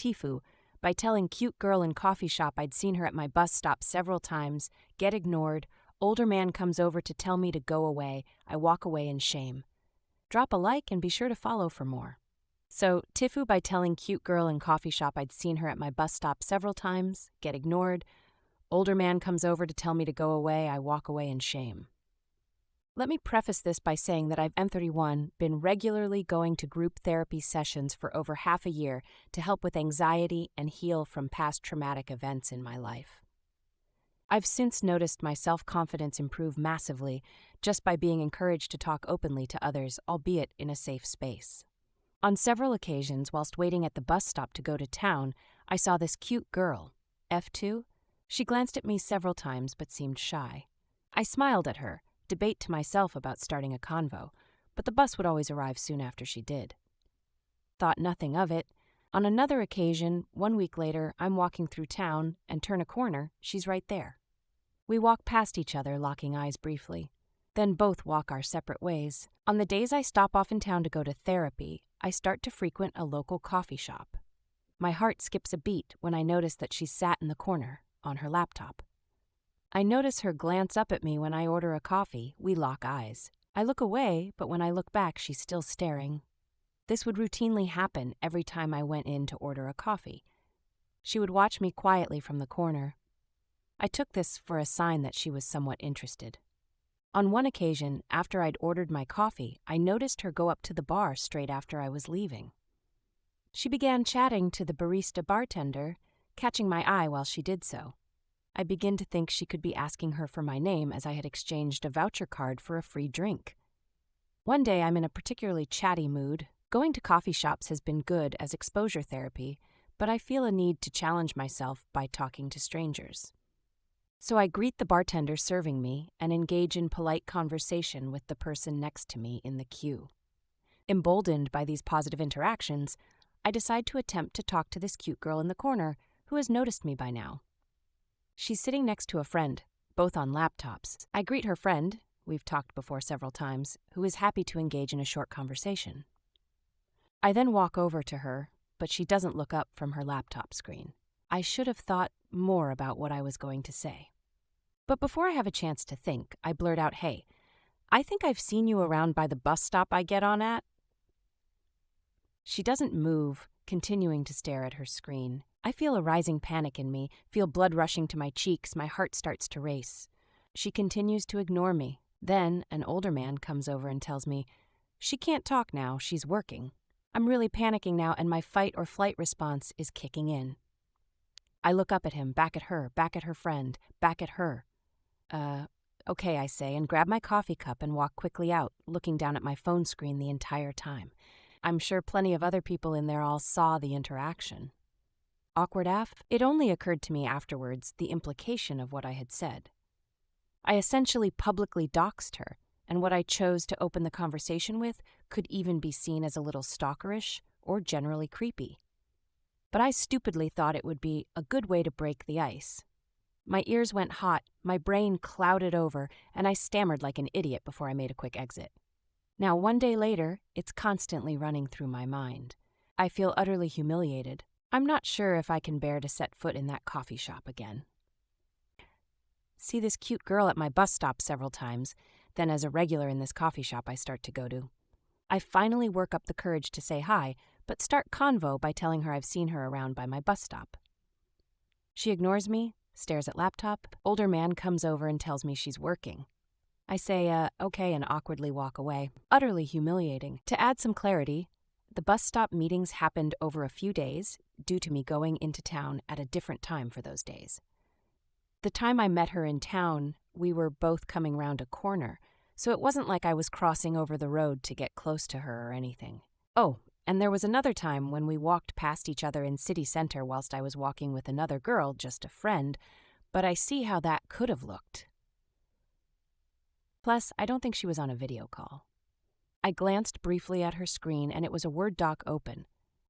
TIFU by telling cute girl in coffee shop I'd seen her at my bus stop several times, get ignored, older man comes over to tell me to go away, I walk away in shame. Drop a like and be sure to follow for more. So, TIFU by telling cute girl in coffee shop I'd seen her at my bus stop several times, get ignored, older man comes over to tell me to go away, I walk away in shame. Let me preface this by saying that I've M31 been regularly going to group therapy sessions for over half a year to help with anxiety and heal from past traumatic events in my life. I've since noticed my self-confidence improve massively just by being encouraged to talk openly to others, albeit in a safe space. On several occasions, whilst waiting at the bus stop to go to town, I saw this cute girl, F2. She glanced at me several times but seemed shy. I smiled at her, debate to myself about starting a convo, but the bus would always arrive soon after she did. Thought nothing of it. On another occasion, 1 week later, I'm walking through town and turn a corner, she's right there. We walk past each other, locking eyes briefly, then both walk our separate ways. On the days I stop off in town to go to therapy, I start to frequent a local coffee shop. My heart skips a beat when I notice that she's sat in the corner, on her laptop. I notice her glance up at me when I order a coffee. We lock eyes. I look away, but when I look back, she's still staring. This would routinely happen every time I went in to order a coffee. She would watch me quietly from the corner. I took this for a sign that she was somewhat interested. On one occasion, after I'd ordered my coffee, I noticed her go up to the bar straight after I was leaving. She began chatting to the barista bartender, catching my eye while she did so. I begin to think she could be asking her for my name as I had exchanged a voucher card for a free drink. One day I'm in a particularly chatty mood. Going to coffee shops has been good as exposure therapy, but I feel a need to challenge myself by talking to strangers. So I greet the bartender serving me and engage in polite conversation with the person next to me in the queue. Emboldened by these positive interactions, I decide to attempt to talk to this cute girl in the corner who has noticed me by now. She's sitting next to a friend, both on laptops. I greet her friend, we've talked before several times, who is happy to engage in a short conversation. I then walk over to her, but she doesn't look up from her laptop screen. I should have thought more about what I was going to say. But before I have a chance to think, I blurt out, "Hey, I think I've seen you around by the bus stop I get on at." She doesn't move, continuing to stare at her screen. I feel a rising panic in me, feel blood rushing to my cheeks, my heart starts to race. She continues to ignore me. Then an older man comes over and tells me, "She can't talk now, she's working." I'm really panicking now and my fight or flight response is kicking in. I look up at him, back at her friend, back at her. Okay, I say, and grab my coffee cup and walk quickly out, looking down at my phone screen the entire time. I'm sure plenty of other people in there all saw the interaction. Awkward AF? It only occurred to me afterwards the implication of what I had said. I essentially publicly doxed her, and what I chose to open the conversation with could even be seen as a little stalkerish or generally creepy. But I stupidly thought it would be a good way to break the ice. My ears went hot, my brain clouded over, and I stammered like an idiot before I made a quick exit. Now, 1 day later, it's constantly running through my mind. I feel utterly humiliated. I'm not sure if I can bear to set foot in that coffee shop again. See this cute girl at my bus stop several times, then as a regular in this coffee shop I start to go to. I finally work up the courage to say hi, but start convo by telling her I've seen her around by my bus stop. She ignores me, stares at laptop. Older man comes over and tells me she's working. I say, okay, and awkwardly walk away. Utterly humiliating. To add some clarity, the bus stop meetings happened over a few days due to me going into town at a different time for those days. The time I met her in town, we were both coming round a corner, so it wasn't like I was crossing over the road to get close to her or anything. Oh, and there was another time when we walked past each other in city center whilst I was walking with another girl, just a friend, but I see how that could have looked. Plus, I don't think she was on a video call. I glanced briefly at her screen and it was a Word doc open.